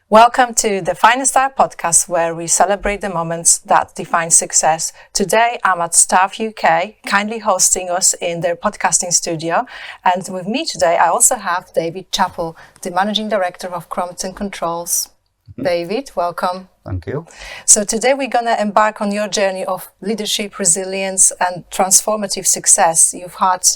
Welcome to the Finest Style podcast, where we celebrate the moments that define success. Today, I'm at Staff UK, kindly hosting us in their podcasting studio. And with me today, I also have David Chappell, the Managing Director of Crompton Controls. David, welcome. Thank you. So today we're going to embark on your journey of leadership, resilience and transformative success you've had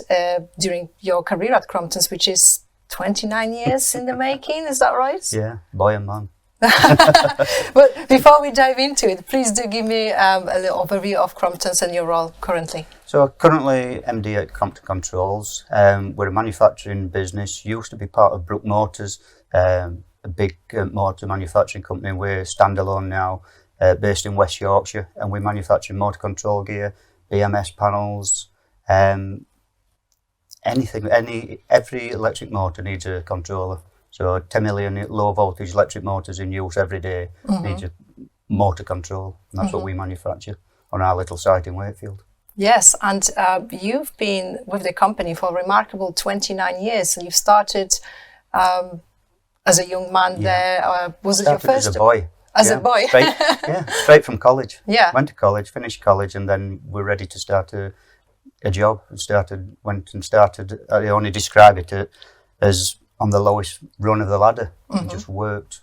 during your career at Crompton's, which is 29 years in the making, is that right? Yeah, boy and man. But before we dive into it, please do give me a little overview of Crompton's and your role currently. So currently MD at Crompton Controls. We're a manufacturing business, used to be part of Brook Motors, a big motor manufacturing company. We're standalone now, based in West Yorkshire, and we manufacture motor control gear, BMS panels, every electric motor needs a controller. So 10 million low voltage electric motors in use every day needs a motor control. And that's what we manufacture on our little site in Wakefield. Yes, and you've been with the company for a remarkable 29 years. So you started as a young man there. Was it your first? As a boy. As a boy? Straight from college. Yeah. Went to college, finished college, and then we're ready to start a job. I only describe it as on the lowest run of the ladder. Just worked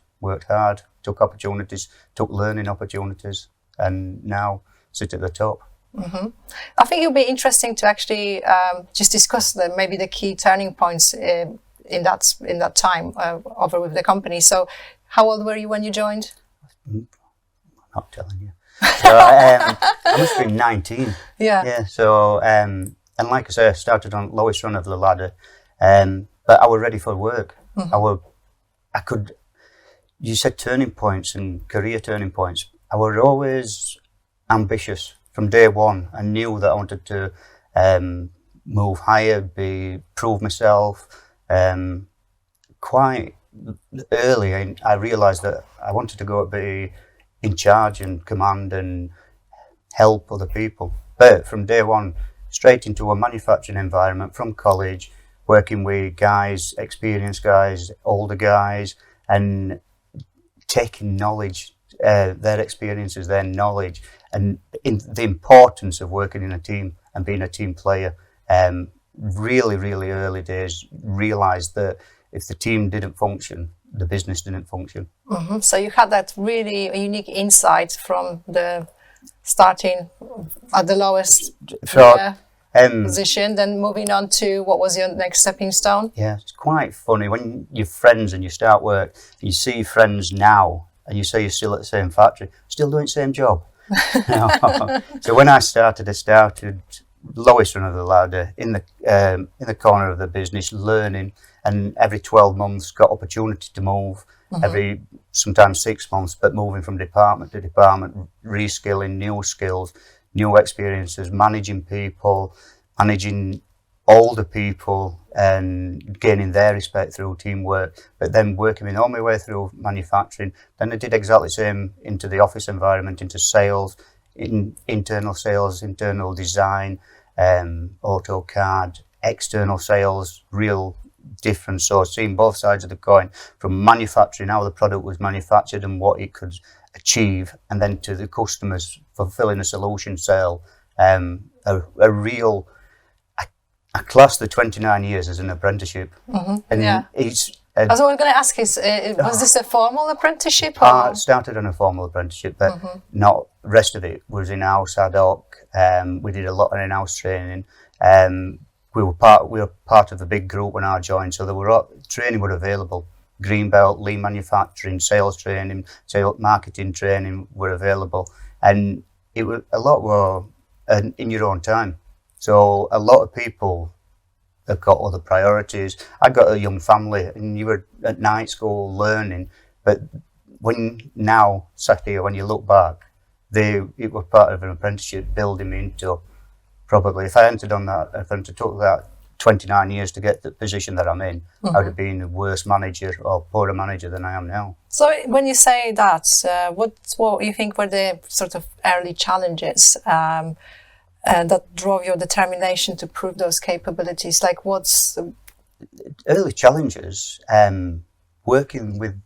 hard, took opportunities, took learning opportunities, and now sit at the top. I think it'll be interesting to actually just discuss maybe the key turning points in that time over with the company. So how old were you when you joined? I'm not telling you. So I must have been 19. Yeah. So and like I say, I started on lowest run of the ladder, but I was ready for work. You said turning points and career turning points. I was always ambitious from day one. I knew that I wanted to move higher, prove myself. Quite early, I realised that I wanted to go be in charge and command and help other people. But from day one, straight into a manufacturing environment from college, working with guys, experienced guys, older guys, and taking knowledge, their experiences, their knowledge, and the importance of working in a team and being a team player. Really, really early days, realised that if the team didn't function, the business didn't function. So you had that really unique insight from the starting at the lowest position, then moving on to what was your next stepping stone? Yeah, it's quite funny when you're friends and you start work, you see friends now and you say you're still at the same factory, still doing the same job. So when I started lowest run of the ladder in the corner of the business, learning, and every 12 months got opportunity to move, sometimes 6 months, but moving from department to department, reskilling, new skills, new experiences, managing people, managing older people and gaining their respect through teamwork, but then working all my way through manufacturing. Then I did exactly the same into the office environment, into sales, internal sales, internal design, AutoCAD, external sales, real difference. So seeing both sides of the coin, from manufacturing, how the product was manufactured and what it could achieve, and then to the customers fulfilling a solution sale. I class the 29 years as an apprenticeship. And it's as I was going to ask is, was this a formal apprenticeship? Started on a formal apprenticeship, but not rest of it was in-house ad hoc. We did a lot of in-house training. We were part of a big group when I joined, so training were available. Greenbelt, lean manufacturing, sales training, marketing training were available, and it was a lot were in your own time. So a lot of people have got other priorities. I got a young family, and you were at night school learning. But when you look back, it was part of an apprenticeship building me into. Probably, if I took that 29 years to get the position that I'm in, I would have been a worse manager or poorer manager than I am now. So when you say that, what you think were the sort of early challenges that drove your determination to prove those capabilities? Like what's... Early challenges, working with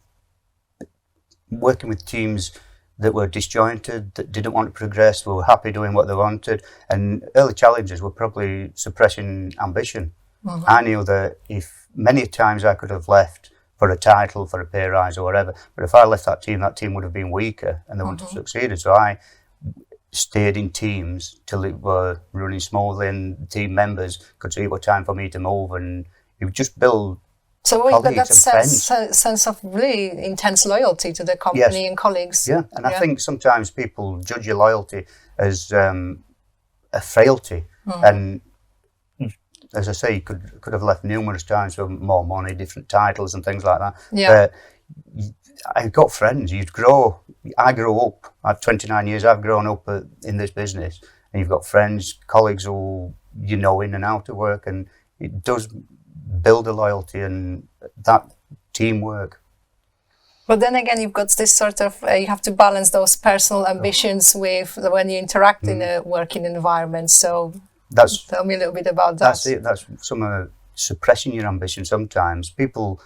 working with teams that were disjointed, that didn't want to progress, were happy doing what they wanted, and early challenges were probably suppressing ambition. I knew that if many times I could have left for a title, for a pay rise or whatever, but if I left that team would have been weaker and they wouldn't have succeeded. So I stayed in teams till it were running smoothly and team members could see it was time for me to move, and it would just build. So we've got that sense of really intense loyalty to the company and colleagues. Yeah, and I think sometimes people judge your loyalty as a frailty. And as I say, you could have left numerous times for more money, different titles and things like that. Yeah. I got friends. I grew up. At 29 years, I've grown up in this business. And you've got friends, colleagues who you know in and out of work. And it does build a loyalty and that teamwork. But then again, you've got this sort of, you have to balance those personal ambitions with when you interact in a working environment. So tell me a little bit about that. That's it. That's some of suppressing your ambition sometimes. People,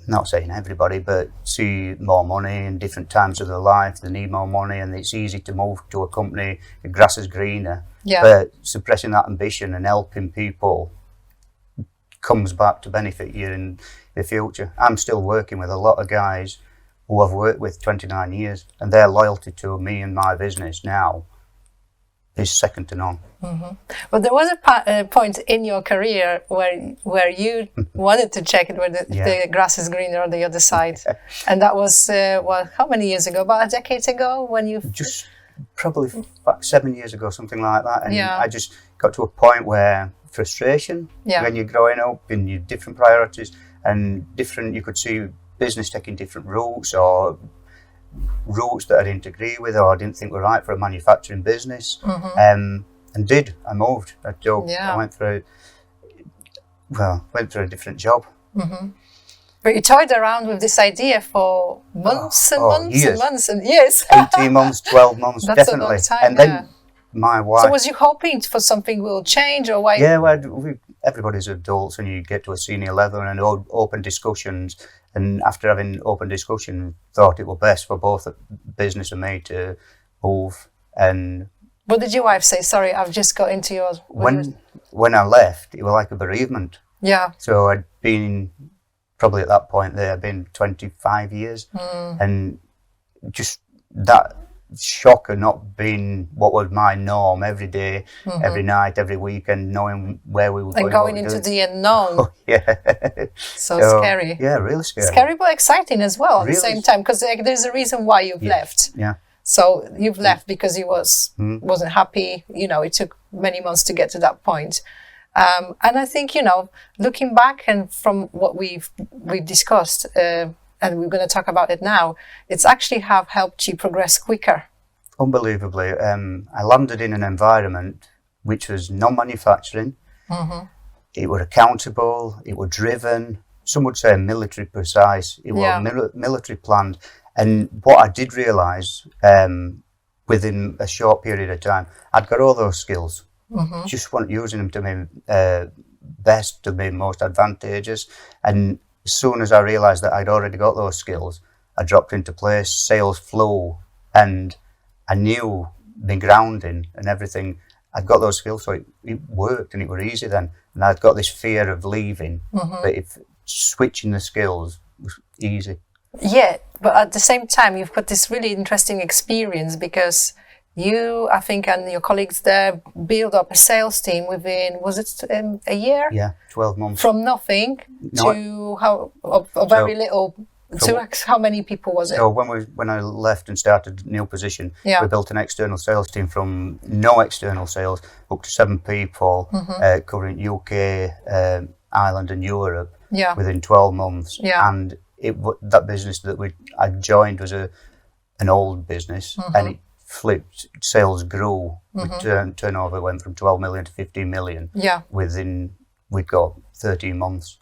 not saying everybody, but see more money in different times of their life. They need more money and it's easy to move to a company. The grass is greener. Yeah. But suppressing that ambition and helping people comes back to benefit you in the future. I'm still working with a lot of guys who I've worked with 29 years, and their loyalty to me and my business now is second to none. Well, there was a point in your career where you wanted to check it, where the grass is greener on the other side. And that was, how many years ago? About a decade ago when you... Just probably 7 years ago, something like that. And I just got to a point where frustration when you're growing up in your different priorities and you could see business taking different routes or routes that I didn't agree with or I didn't think were right for a manufacturing business. I moved. I went for a different job. But you toyed around with this idea for months and months and months and years. 18 months, 12 months, That's definitely. A long time, and then my wife... So was you hoping for something will change or why? Yeah, well, everybody's adults and you get to a senior level and open discussions. And after having open discussion, thought it was best for both the business and me to move. And what did your wife say? Sorry, I've just got into your... When I left, it was like a bereavement. Yeah. So I'd been, probably at that point there, I'd been 25 years. And just that shock of not being what was my norm every day, every night, every weekend, knowing where we were going. And going into the unknown. Oh, yeah. So scary. Yeah, really scary. Scary but exciting as well at the same time, because there's a reason why you've left. Yeah. So you've left because you wasn't happy. You know, it took many months to get to that point. And I think, looking back and from what we've discussed, and we're going to talk about it now, it's actually have helped you progress quicker. Unbelievably. I landed in an environment which was non-manufacturing. It was accountable, it was driven, some would say military precise, it was military planned. And what I did realise within a short period of time, I'd got all those skills, just weren't using them to my best, to my most advantageous. And as soon as I realised that I'd already got those skills, I dropped into place, sales flow, and I knew the grounding and everything. I'd got those skills, so it worked and it was easy then. And I'd got this fear of leaving, but if switching the skills was easy. Yeah, but at the same time, you've got this really interesting experience because you, I think, and your colleagues there built up a sales team within, was it a year? Yeah, 12 months. From nothing to very little. So how many people was it? So when I left and started a new position, we built an external sales team from no external sales up to 7 people, covering UK, Ireland and Europe within 12 months. Yeah. And that business that I joined was an old business, and it flipped. Sales grew. Turnover went from 12 million to 15 million. Yeah. We got 13 months.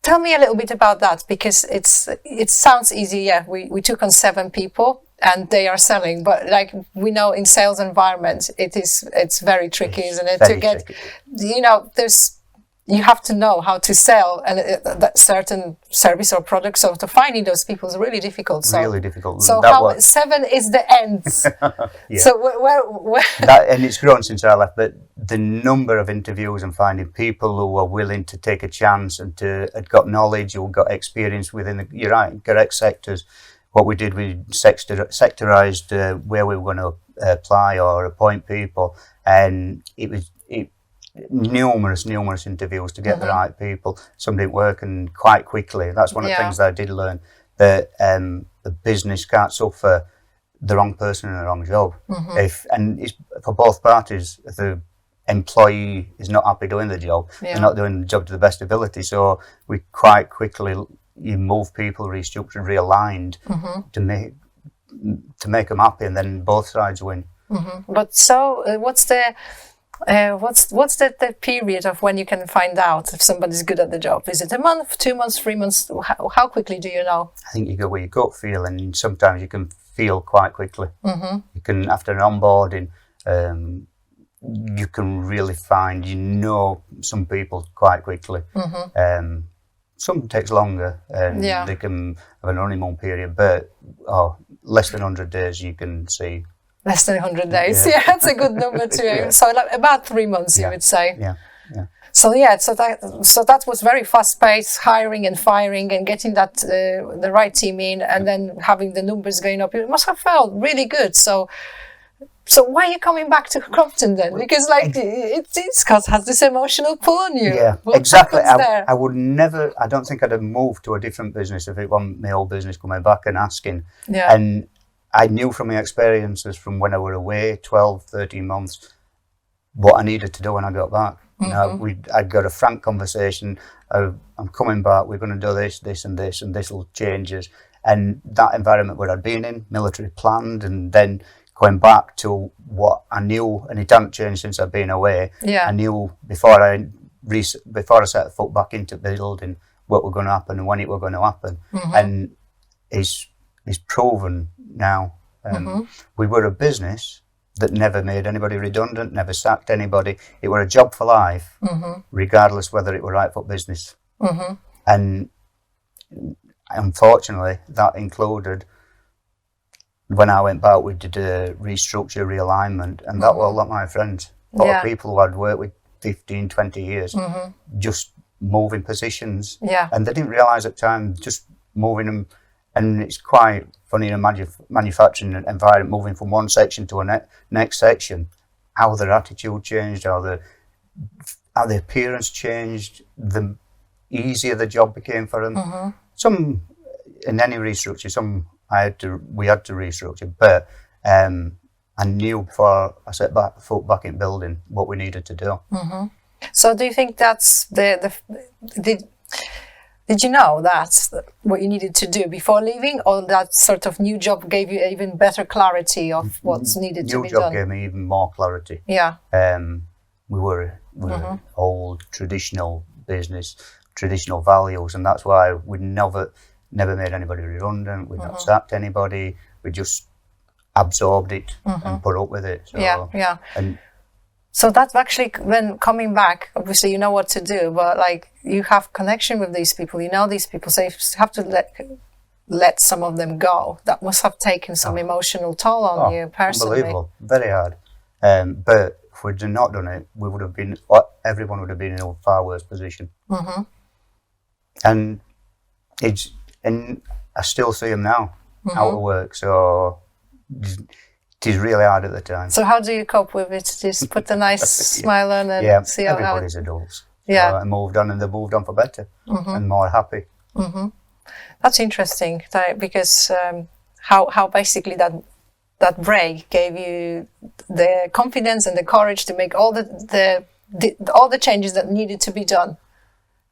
Tell me a little bit about that, because it sounds easy. Yeah, we took on 7 people and they are selling, but like we know in sales environments, it's very tricky, isn't it? To get, tricky. you have to know how to sell that certain service or product. So to finding those people is really difficult. So, really difficult. So 7 is the end. Yeah. So where and it's grown since I left, but the number of interviews and finding people who are willing to take a chance and had got knowledge or got experience within the correct sectors. What we did, we sectorized where we were going to apply or appoint people, and it was numerous interviews to get the right people. Some didn't work, and quite quickly. That's one of the things that I did learn, that the business can't suffer the wrong person in the wrong job. And it's for both parties. If the employee is not happy doing the job, they're not doing the job to the best ability. So we quite quickly move people, restructured, realigned to make them happy, and then both sides win. But so, what's the period of when you can find out if somebody's good at the job? Is it a month, 2 months, 3 months? How quickly do you know? I think you go with your gut feel, and sometimes you can feel quite quickly. You can, after an onboarding, you can really find, some people quite quickly. Some takes longer, and they can have an honeymoon period, but less than 100 days you can see. Less than 100 days, that's a good number to aim. So like about 3 months, you would say. So that was very fast-paced, hiring and firing and getting that the right team in, and then having the numbers going up. It must have felt really good. So why are you coming back to Crompton then? Because it's has this emotional pull on you. Yeah, exactly. I would never. I don't think I'd have moved to a different business if it wasn't my old business coming back and asking. Yeah. And I knew from my experiences from when I were away, 12, 13 months, what I needed to do when I got back. I'd got a frank conversation. I'm coming back. We're going to do this, and this will change us. And that environment where I'd been in, military planned, and then going back to what I knew, and it hadn't changed since I'd been away. Yeah. I knew before I set the foot back into building what were going to happen and when it were going to happen. And it's proven now. We were a business that never made anybody redundant, never sacked anybody. It were a job for life, regardless whether it were right for business. And unfortunately, that included, when I went back, we did a restructure, realignment, and that was a lot of my friends. A lot of people who I'd worked with 15, 20 years, just moving positions. Yeah. And they didn't realise at the time, just moving them. And it's quite funny in a manufacturing environment, moving from one section to a next section, how their attitude changed, how the appearance changed, the easier the job became for them. Some, in any restructure, we had to restructure, but I knew before I set foot back in building what we needed to do. So do you think that's did you know that's what you needed to do before leaving, or that sort of new job gave you even better clarity of what's needed to be done? New job gave me even more clarity. Yeah. We were old, traditional business, traditional values, and that's why we never made anybody redundant. We not sacked anybody. We just absorbed it and put up with it. So, yeah. And so that's actually, when coming back, obviously you know what to do, but like you have connection with these people, you know these people, so you have to let some of them go. That must have taken some emotional toll on you personally. Unbelievable, very hard. But if we'd not done it, everyone would have been in a far worse position. And I still see them now out of work, so it is really hard at the time. So how do you cope with it? Just put a nice smile on and see how everybody's adults. Yeah. So I moved on, and they moved on for better and more happy. That's interesting, because how basically that break gave you the confidence and the courage to make all the changes that needed to be done,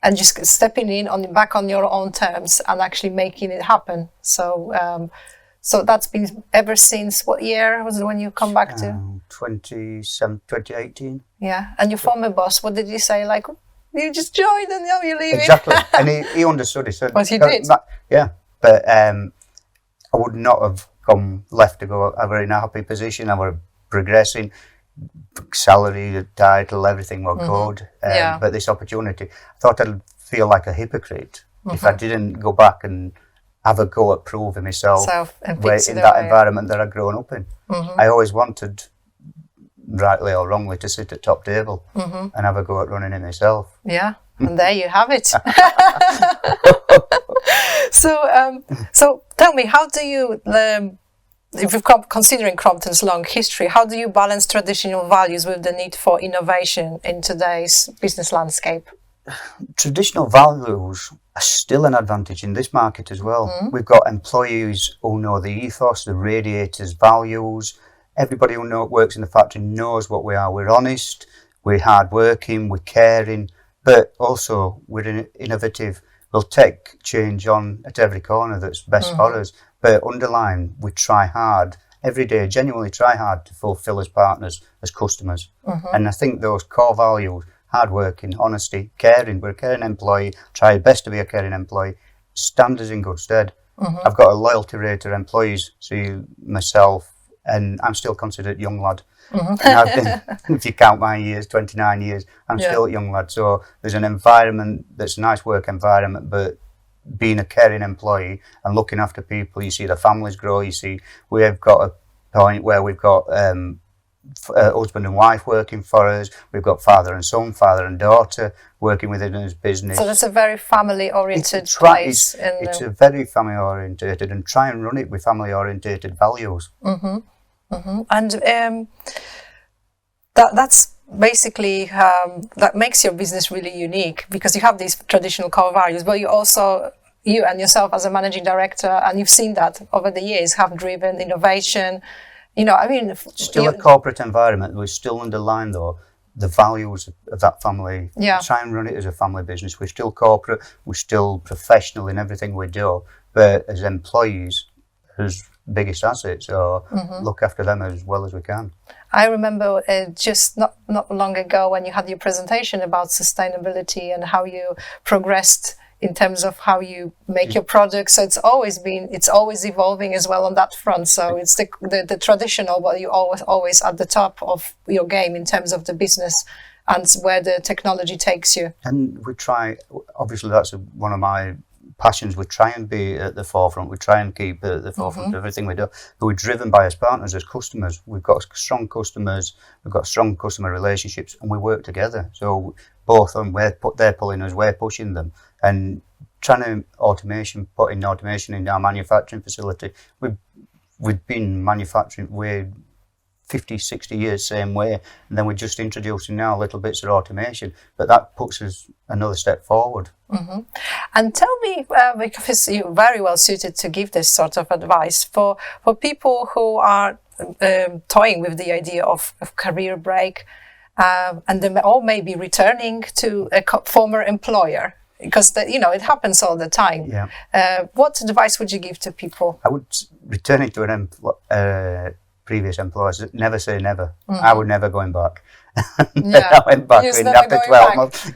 and just stepping in back on your own terms and actually making it happen. So that's been ever since, what year was it when you come back to? 2018. Yeah, and your former boss, what did you say? Like, you just joined and now you're leaving? Exactly, and he understood. He said, but he did? Yeah, but I would not have left to go. I were in a happy position, I were progressing. salary, the title, everything were good. But this opportunity, I thought I'd feel like a hypocrite if I didn't go back and have a go at proving myself in that environment that I'd grown up in. I always wanted, rightly or wrongly, to sit at top table and have a go at running it myself. Yeah, and there you have it. So tell me, how do you, if you're considering Crompton's long history, how do you balance traditional values with the need for innovation in today's business landscape? Traditional values are still an advantage in this market as well. We've got employees who know the ethos, the radiators, values. Everybody who works in the factory knows what we are. We're honest, we're hard-working, we're caring, but also we're innovative. We'll take change on at every corner that's best for us. But underlying, we try hard every day, genuinely try hard to fulfill as partners, as customers. And I think those core values, hard-working, honesty, caring, we're a caring employee, try our best to be a caring employee, stand us in good stead. I've got a loyalty rate of employees, so myself, and I'm still considered young lad. And I've been, if you count my years, 29 years, I'm still a young lad. So there's an environment that's a nice work environment, but being a caring employee and looking after people, you see the families grow, you see we've got a point where we've got husband and wife working for us, we've got father and son, father and daughter working within his business. So that's a very family-oriented place. It's a very family-orientated, and try and run it with family-orientated values. And that's basically that makes your business really unique, because you have these traditional core values, but you and yourself as a managing director, and you've seen that over the years, have driven innovation. Still a corporate environment. We still underline though the values of that family. Try and run it as a family business. We're still corporate. We're still professional in everything we do, but as employees, as biggest assets, so look after them as well as we can. I remember just not long ago when you had your presentation about sustainability and how you progressed in terms of how you make your products. So it's always evolving as well on that front. So it's the traditional, but you always at the top of your game in terms of the business and where the technology takes you. And we try, obviously that's one of my passions. We try and be at the forefront. We try and keep at the forefront of everything we do. But we're driven by as partners, as customers. We've got strong customers. We've got strong customer relationships, and we work together. So both of them, they're pulling us, we're pushing them, and trying to putting automation in our manufacturing facility. We've been manufacturing way 50, 60 years same way, and then we're just introducing now little bits of automation, but that puts us another step forward. And tell me, because you're very well suited to give this sort of advice for people who are toying with the idea of career break, and they may be returning to a former employer, because it happens all the time. What advice would you give to people? I would returning to an previous employers, never say never. I would never going back. I went back after 12 months.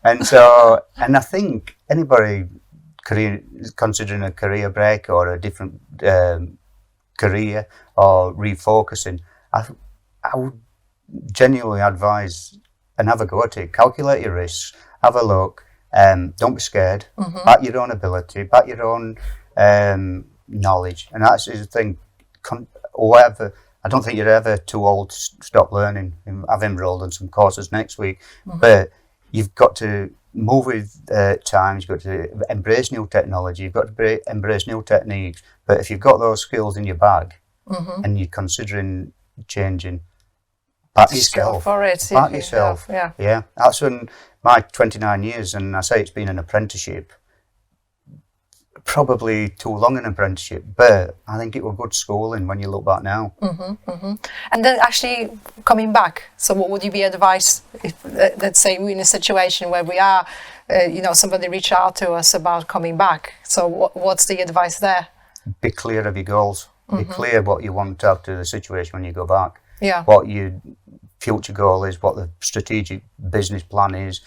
And so, and I think anybody considering a career break or a different career or refocusing, I would genuinely advise and have a go at it. Calculate your risks, have a look, don't be scared, back your own ability, back your own knowledge. And that's the thing. I don't think you're ever too old to stop learning. I've enrolled in some courses next week, but you've got to move with times. You've got to embrace new technology. You've got to embrace new techniques. But if you've got those skills in your bag and you're considering changing, back yourself. For it. Back yourself. Yeah. That's when my 29 years, and I say it's been an apprenticeship. Probably too long an apprenticeship, but I think it was good schooling when you look back now. And then actually coming back, so what would you be advised if, let's say we're in a situation where we are, somebody reached out to us about coming back, so what's the advice there? Be clear of your goals. Be clear what you want after the situation when you go back. What your future goal is, what the strategic business plan is,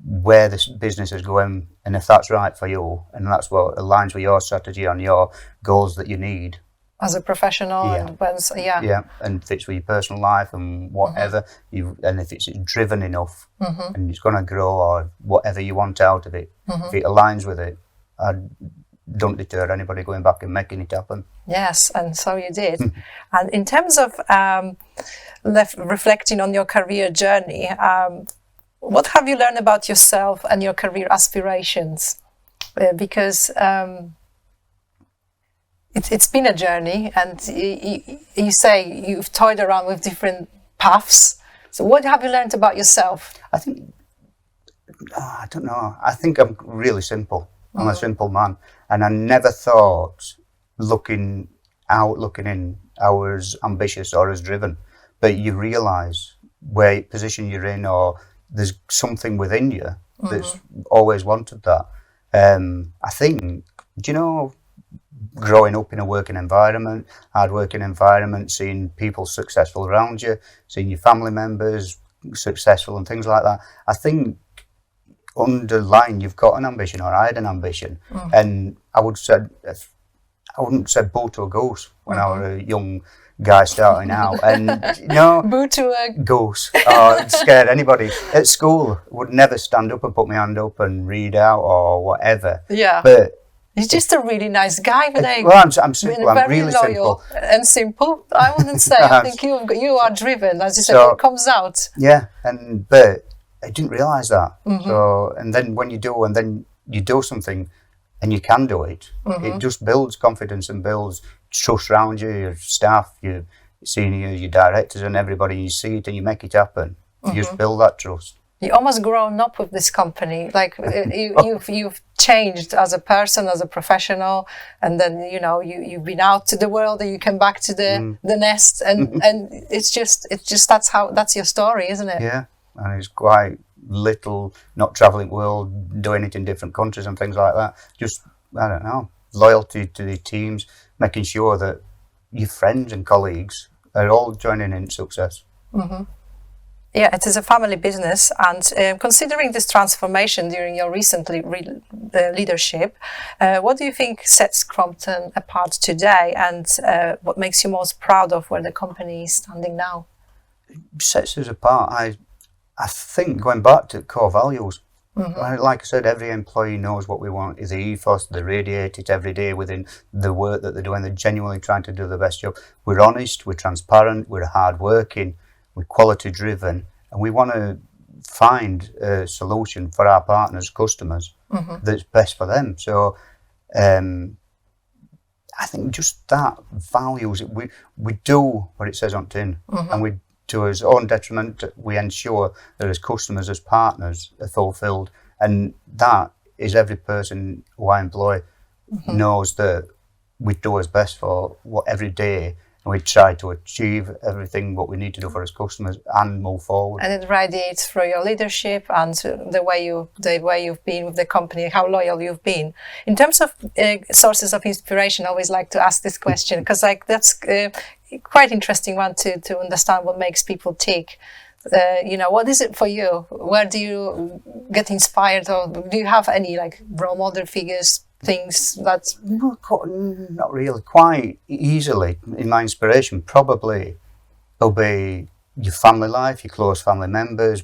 where this business is going, and if that's right for you and that's what aligns with your strategy and your goals that you need, as a professional, and yeah, and fits with your personal life and whatever and if it's driven enough and it's going to grow or whatever you want out of it, if it aligns with it, don't deter anybody going back and making it happen. Yes, and so you did. And in terms of reflecting on your career journey, what have you learned about yourself and your career aspirations? Because it's been a journey, and you say you've toyed around with different paths. So what have you learned about yourself? I think, I don't know, I think I'm really simple. I'm a simple man, and I never thought looking in, I was ambitious or as driven. But you realise where position you're in, or there's something within you that's always wanted that. I think, growing up in a working environment, hard working environment, seeing people successful around you, seeing your family members successful and things like that, I think underlying you've got an ambition, or I had an ambition, and I wouldn't say boo to a goose when I was a young guy starting out, and boo to a goose, or scared anybody at school. Would never stand up and put my hand up and read out or whatever. Yeah, but he's just a really nice guy. But I'm simple. I'm really loyal simple and simple. I wouldn't say. I think you are driven, as you said. It comes out. Yeah, but I didn't realise that. So, and then when you do something, and you can do it, it just builds confidence and builds trust around you, your staff, your seniors, your directors, and everybody. You see it and you make it happen. You just build that trust. You almost grown up with this company, like you've changed as a person, as a professional, and then you've been out to the world and you come back to the nest, and it's just that's your story, isn't it? Yeah, and it's quite little, not travelling the world, doing it in different countries and things like that. Just, I don't know, loyalty to the teams, making sure that your friends and colleagues are all joining in success. Yeah, it is a family business, and considering this transformation during your recent leadership, what do you think sets Crompton apart today, and what makes you most proud of where the company is standing now? It sets us apart. I think going back to core values, like I said, every employee knows what we want, is the ethos, they radiate it every day within the work that they're doing. They're genuinely trying to do the best job. We're honest, we're transparent, we're hard-working, we're quality-driven, and we want to find a solution for our partners, customers, that's best for them. So I think just that values, we do what it says on tin, and we, to our own detriment, we ensure that as customers, as partners, are fulfilled. And that is every person who I employ knows that we do our best for every day, and we try to achieve everything what we need to do for our customers and move forward. And it radiates through your leadership and the way you've been with the company, how loyal you've been. In terms of sources of inspiration, I always like to ask this question, because that's quite interesting one to understand what makes people tick. What is it for you? Where do you get inspired, or do you have any role model figures, things that... Not really. Quite easily, in my inspiration, probably it'll be your family life, your close family members,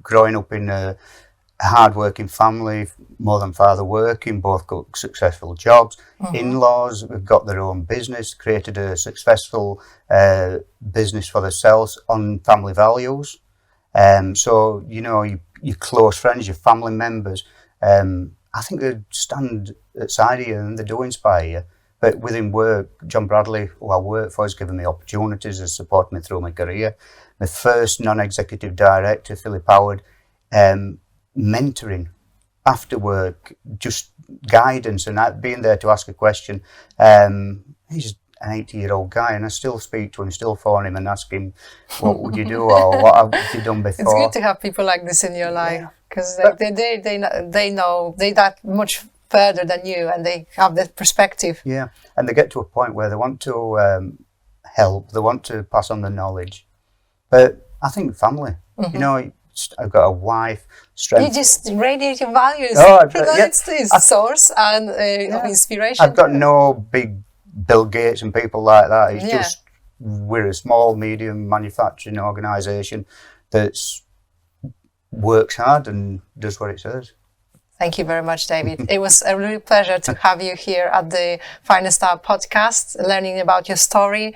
growing up in a hard-working family, mother and father working, both got successful jobs. In-laws have got their own business, created a successful business for themselves on family values. So, your close friends, your family members, I think they stand at side of you and they do inspire you. But within work, John Bradley, who I work for, has given me opportunities, has supported me through my career. My first non-executive director, Philip Howard, mentoring after work, just guidance and being there to ask a question. He's an 80-year-old guy, and I still speak to him, still phone him and ask him, what would you do, or what have you done before? It's good to have people like this in your life, because they know they're that much further than you, and they have that perspective. Yeah, and they get to a point where they want to help, they want to pass on the knowledge. But I think family, I've got a wife, strength. You just radiate your values. Oh, it's this source of inspiration. I've got no big Bill Gates and people like that. It's Yeah. just, we're a small, medium manufacturing organisation that's works hard and does what it says. Thank you very much, David. It was a real pleasure to have you here at the Finest Hour podcast, learning about your story,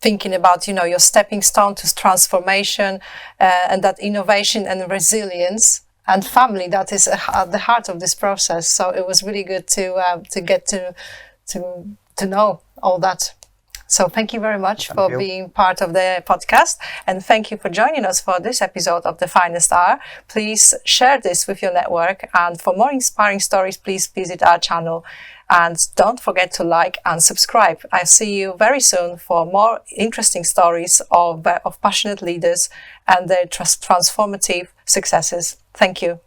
thinking about, your stepping stone to transformation, and that innovation and resilience and family that is at the heart of this process. So it was really good to get to know all that. So thank you very much for being part of the podcast, and thank you for joining us for this episode of The Finest Hour. Please share this with your network, and for more inspiring stories, please visit our channel, and don't forget to like and subscribe. I'll see you very soon for more interesting stories of passionate leaders and their transformative successes. Thank you.